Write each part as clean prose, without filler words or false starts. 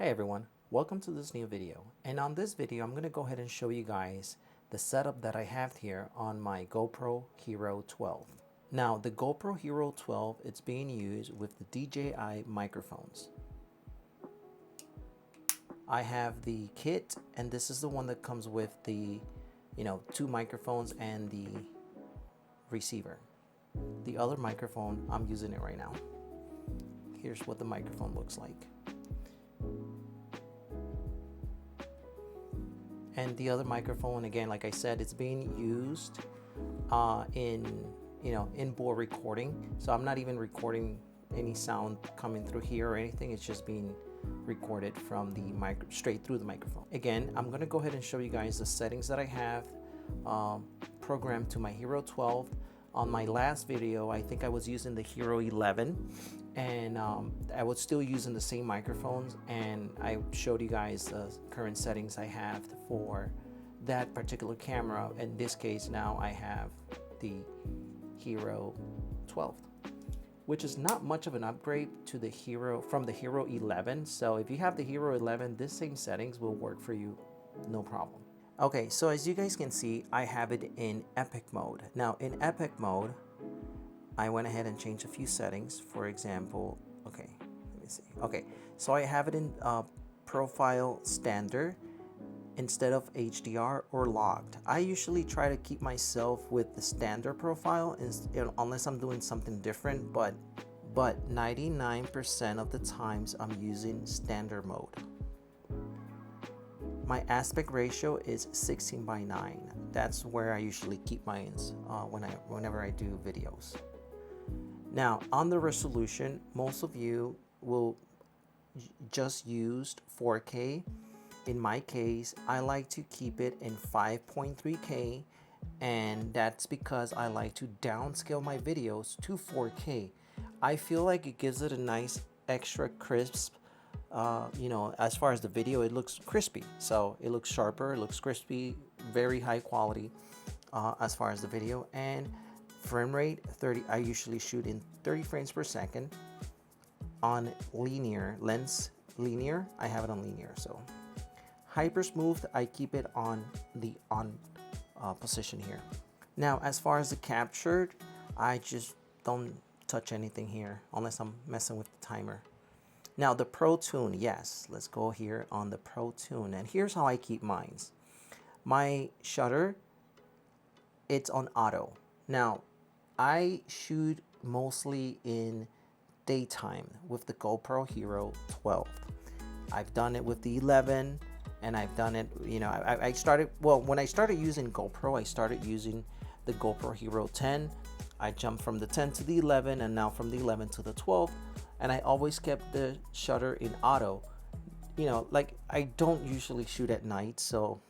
Hey everyone, welcome to this new video. And on this video, I'm going to go ahead and show you guys the setup that I have here on my GoPro Hero 12. Now, the GoPro Hero 12, it's being used with the DJI microphones. I have the kit, and this is the one that comes with the, two microphones and the receiver. The other microphone, I'm using it right now. Here's what the microphone looks like. And the other microphone, again, like I said, it's being used in-bore recording. So I'm not even recording any sound coming through here or anything. It's just being recorded from the straight through the microphone. Again, I'm going to go ahead and show you guys the settings that I have programmed to my Hero 12. On my last video, I think I was using the Hero 11, and I was still using the same microphones, and I showed you guys the current settings I have for that particular camera. In this case, now I have the Hero 12, which is not much of an upgrade to the Hero from the Hero 11. So if you have the Hero 11, this same settings will work for you, no problem. Okay, so as you guys can see, I have it in epic mode. Now in epic mode, I went ahead and changed a few settings. For example, okay, let me see. Okay, so I have it in profile standard instead of HDR or locked. I usually try to keep myself with the standard profile unless I'm doing something different, but 99% of the times I'm using standard mode. My aspect ratio is 16:9. That's where I usually keep mine whenever I do videos. Now, on the resolution, most of you will just use 4K. In my case, I like to keep it in 5.3K, and that's because I like to downscale my videos to 4K. I feel like it gives it a nice extra crisp. As far as the video, it looks crispy, so it looks sharper, it looks crispy, very high quality as far as the video. And frame rate 30, I usually shoot in 30 frames per second. On linear I have it on linear. So hyper smooth, I keep it on the on position here. Now as far as the captured, I just don't touch anything here unless I'm messing with the timer. Now the Pro Tune, yes, let's go here on the Pro Tune, and here's how I keep mine. My shutter, it's on auto. Now I shoot mostly in daytime with the GoPro Hero 12. I've done it with the 11, and I've done it, I started, when I started using GoPro, I started using the GoPro Hero 10. I jumped from the 10 to the 11, and now from the 11 to the 12. And I always kept the shutter in auto. Like I don't usually shoot at night, so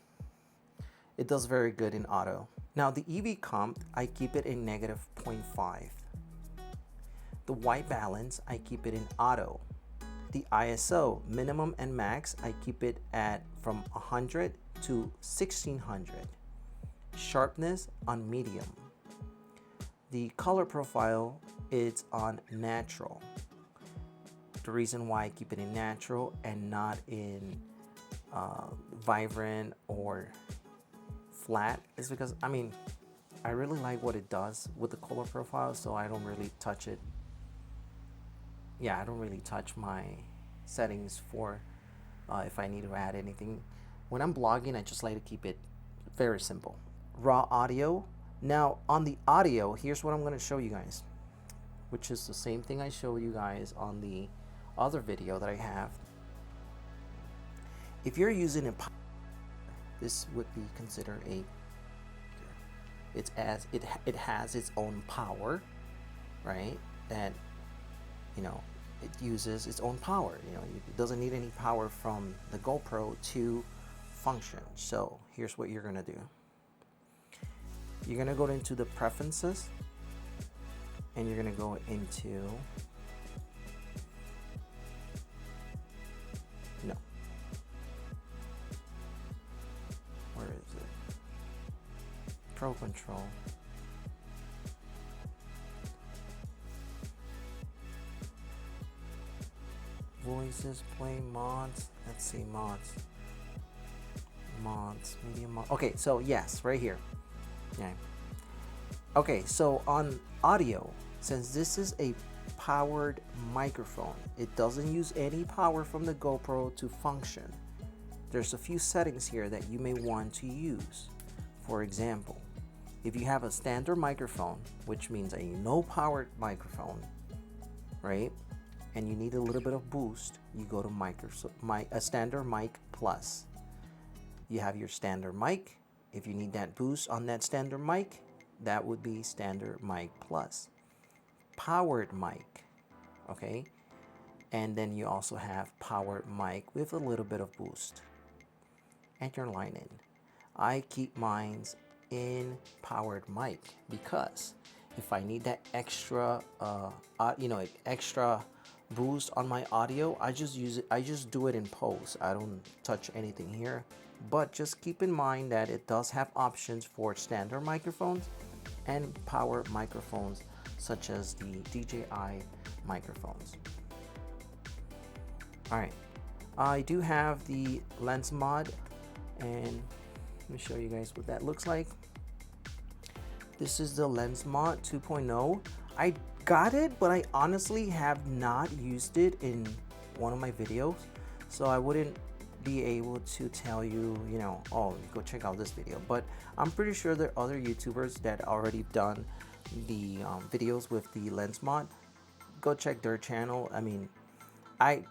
it does very good in auto. Now the EV comp, I keep it in -0.5. The white balance, I keep it in auto. The ISO, minimum and max, I keep it at from 100 to 1600. Sharpness on medium. The color profile, it's on natural. The reason why I keep it in natural and not in vibrant or flat is because I really like what it does with the color profile, so I don't really touch it. I don't really touch my settings for if I need to add anything. When I'm blogging, I just like to keep it very simple. Raw audio. Now on the audio, here's what I'm going to show you guys, which is the same thing I showed you guys on the other video that I have. If you're using a, this would be considered it has its own power, right? That it uses its own power. It doesn't need any power from the GoPro to function. So here's what you're gonna do. You're gonna go into the preferences, and you're gonna go into where is it? Pro control. voices, play mods. Let's see, mods, media mod. Okay, so yes, right here. Yeah. Okay, so on audio, since this is a powered microphone, it doesn't use any power from the GoPro to function. There's a few settings here that you may want to use. For example, if you have a standard microphone, which means a no powered microphone, right, and you need a little bit of boost, you go to a standard mic plus. You have your standard mic. If you need that boost on that standard mic, that would be standard mic plus. Powered mic, okay, and then you also have powered mic with a little bit of boost, and your line in. I keep mine in powered mic because if I need that extra extra boost on my audio, I just use it. I just do it in post. I don't touch anything here, but just keep in mind that it does have options for standard microphones and power microphones, such as the DJI microphones. All right, I do have the lens mod, and let me show you guys what that looks like. This is the lens mod 2.0. I got it, but I honestly have not used it in one of my videos, so I wouldn't be able to tell you, oh, go check out this video. But I'm pretty sure there are other YouTubers that already done the videos with the lens mod. Go check their channel. I mean, I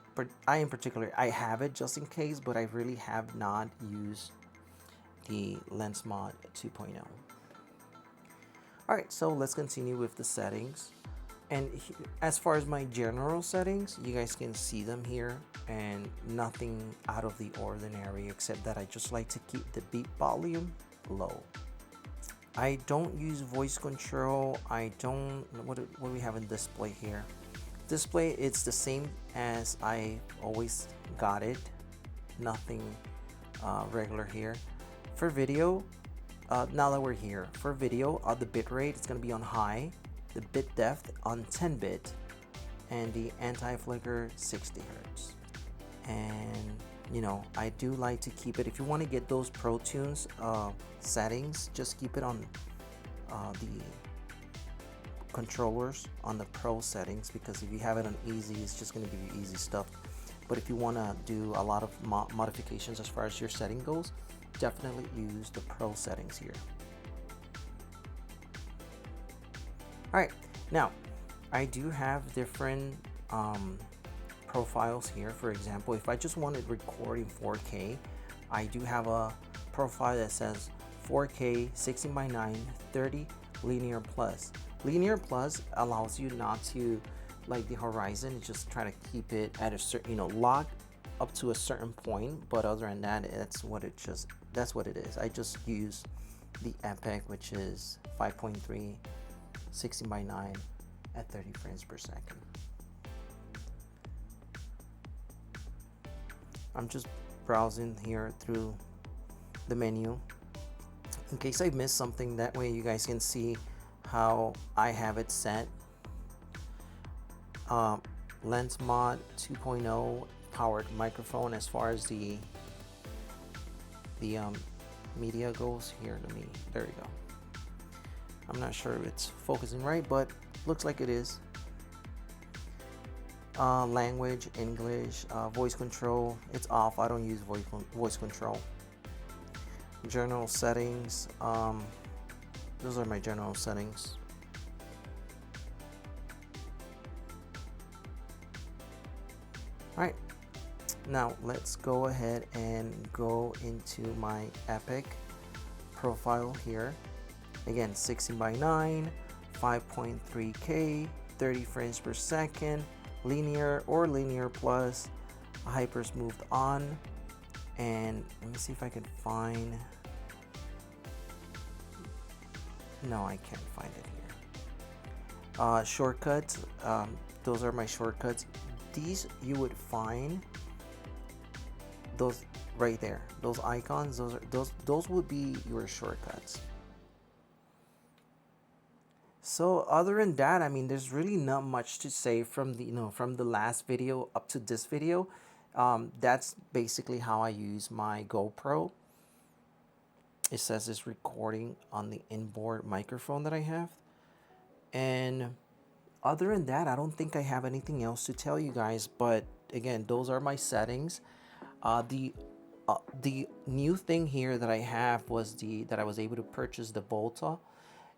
in particular, I have it just in case, but I really have not used the lens mod 2.0. All right, so let's continue with the settings. And as far as my general settings, you guys can see them here, and nothing out of the ordinary, except that I just like to keep the beep volume low. I don't use voice control. I don't, what do we have in display here? Display, it's the same as I always got it. Nothing regular here. For video, now that we're here, for video, the bit rate is going to be on high, the bit depth on 10 bit, and the anti-flicker 60 hertz. And I do like to keep it, if you want to get those Pro Tunes settings, just keep it on the controllers on the Pro settings, because if you have it on easy, it's just going to give you easy stuff. But if you want to do a lot of modifications as far as your setting goes, definitely use the Pro settings here. All right, now I do have different profiles here. For example, if I just wanted to record in 4K, I do have a profile that says 4K 16:9 30 linear plus. Linear plus allows you not to, like the horizon, just try to keep it at a certain, lock up to a certain point. But other than that, that's what it is. I just use the epic, which is 5.3 16:9 at 30 frames per second. I'm just browsing here through the menu in case I missed something. That way you guys can see how I have it set. Lens mod 2.0 powered microphone. As far as the media goes, here, there you go. I'm not sure if it's focusing right, but looks like it is. Language, English, voice control, it's off. I don't use voice control. General settings, those are my general settings. All right, now let's go ahead and go into my epic profile here. Again, 16:9, 5.3K, 30 frames per second, linear or linear plus, hyper smooth on, and let me see if I can find. No, I can't find it here. Shortcuts, those are my shortcuts. These you would find those right there. Those icons, those would be your shortcuts. So other than that, I mean, there's really not much to say from the from the last video up to this video. That's basically how I use my GoPro. It says it's recording on the inboard microphone that I have. And other than that, I don't think I have anything else to tell you guys. But again, those are my settings. The new thing here that I have was that I was able to purchase the Volta.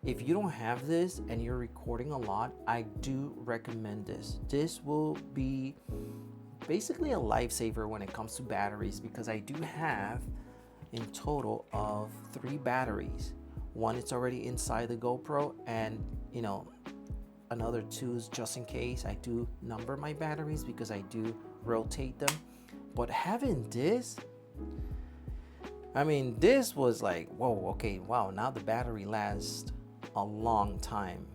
If you don't have this and you're recording a lot, I do recommend this. This will be basically a lifesaver when it comes to batteries, because I do have in total of 3 batteries. One it's already inside the GoPro, and another 2 is just in case. I do number my batteries because I do rotate them. But having this, I mean, this was like, whoa, okay, wow, now the battery lasts a long time.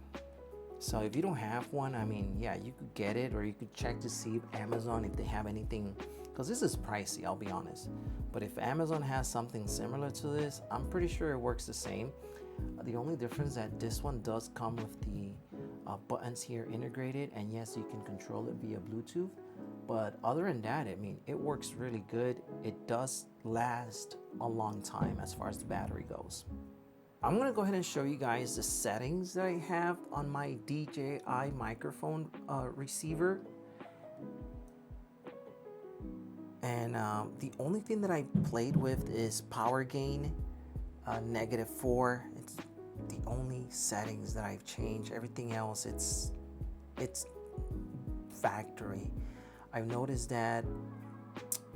So if you don't have one, I mean, yeah, you could get it, or you could check to see if Amazon, if they have anything, because this is pricey, I'll be honest. But if Amazon has something similar to this, I'm pretty sure it works the same. The only difference that this one does come with the buttons here integrated, and yes, you can control it via Bluetooth. But other than that, I mean, it works really good. It does last a long time as far as the battery goes. I'm gonna go ahead and show you guys the settings that I have on my DJI microphone receiver. And the only thing that I played with is power gain, -4. It's the only settings that I've changed. Everything else, it's factory. I've noticed that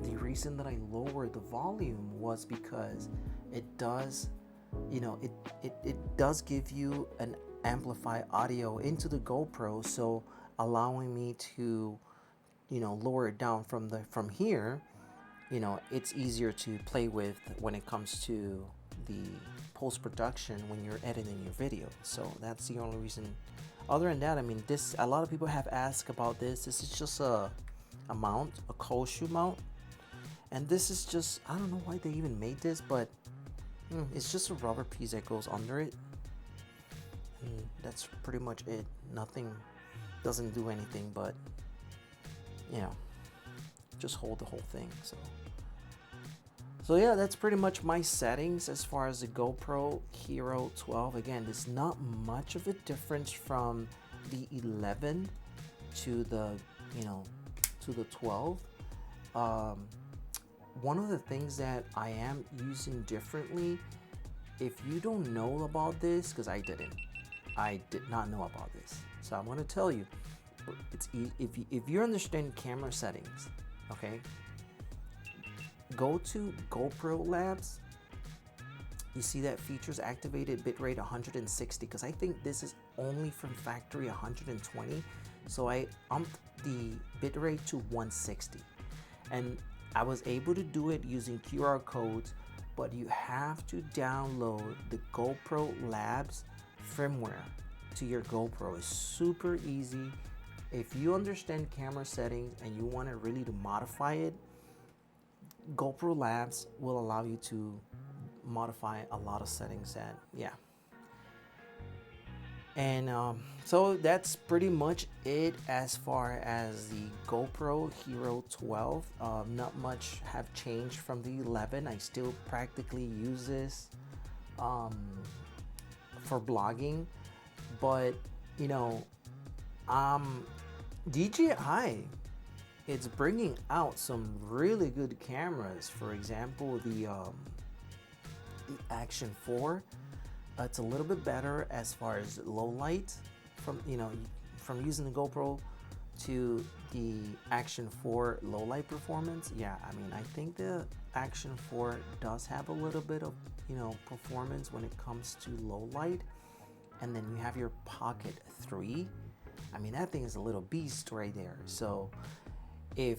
the reason that I lowered the volume was because it does, it does give you an amplified audio into the GoPro, so allowing me to, lower it down from here. It's easier to play with when it comes to the post-production when you're editing your video. So that's the only reason. Other than that, I mean, this, a lot of people have asked about this. This is just a mount, a cold shoe mount, and this is just, I don't know why they even made this, but it's just a rubber piece that goes under it, and that's pretty much it. Nothing, doesn't do anything but just hold the whole thing. So yeah, that's pretty much my settings as far as the GoPro Hero 12. Again, there's not much of a difference from the 11 to the to the 12. One of the things that I am using differently, if you don't know about this, because I did not know about this, so I'm going to tell you. It's if you understand camera settings, okay, go to GoPro Labs. You see that features activated bitrate 160, because I think this is only from factory 120. So I umped the bitrate to 160, and I was able to do it using QR codes, but you have to download the GoPro Labs firmware to your GoPro. It's super easy. If you understand camera settings and you want to really to modify it, GoPro Labs will allow you to modify a lot of settings that, yeah. And so that's pretty much it as far as the GoPro Hero 12. Not much have changed from the 11. I still practically use this for blogging, but DJI, it's bringing out some really good cameras. For example, the Action 4. It's a little bit better as far as low light from using the GoPro to the Action 4 low light performance. Yeah, I mean, I think the Action 4 does have a little bit of performance when it comes to low light. And then you have your Pocket 3. I mean, that thing is a little beast right there. So I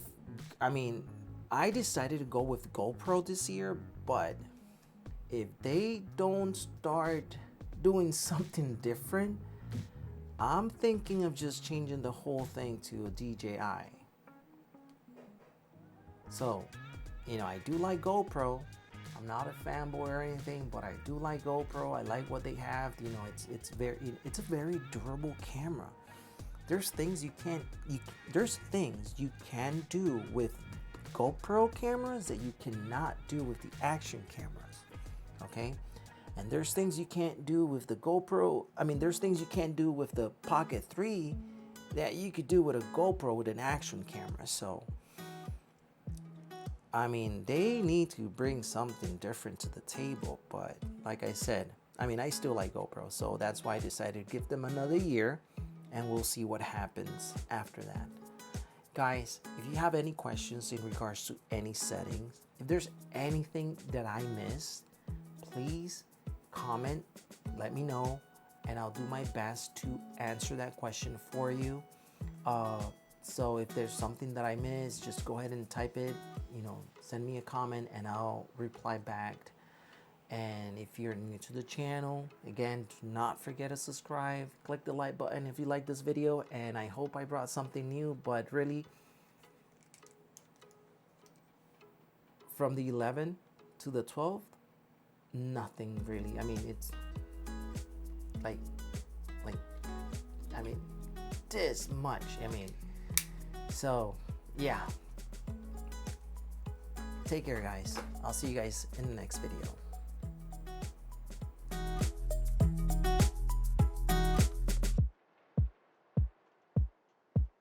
decided to go with GoPro this year, but if they don't start doing something different, I'm thinking of just changing the whole thing to a DJI. So, I do like GoPro. I'm not a fanboy or anything, but I do like GoPro. I like what they have. You know, it's a very durable camera. There's things you can do with GoPro cameras that you cannot do with the action cameras. Okay? And there's things you can't do with the GoPro. I mean, there's things you can't do with the Pocket 3 that you could do with a GoPro with an action camera. So, I mean, they need to bring something different to the table. But like I said, I mean, I still like GoPro. So that's why I decided to give them another year. And we'll see what happens after that. Guys, if you have any questions in regards to any settings, if there's anything that I missed, please comment, let me know, and I'll do my best to answer that question for you. So if there's something that I missed, just go ahead and type it, you know, send me a comment and I'll reply back. And if you're new to the channel, again, do not forget to subscribe, click the like button if you like this video, and I hope I brought something new. But really, from the 11th to the 12th, nothing really. I mean, it's like I mean, this much. I mean, so yeah. Take care, guys. I'll see you guys in the next video.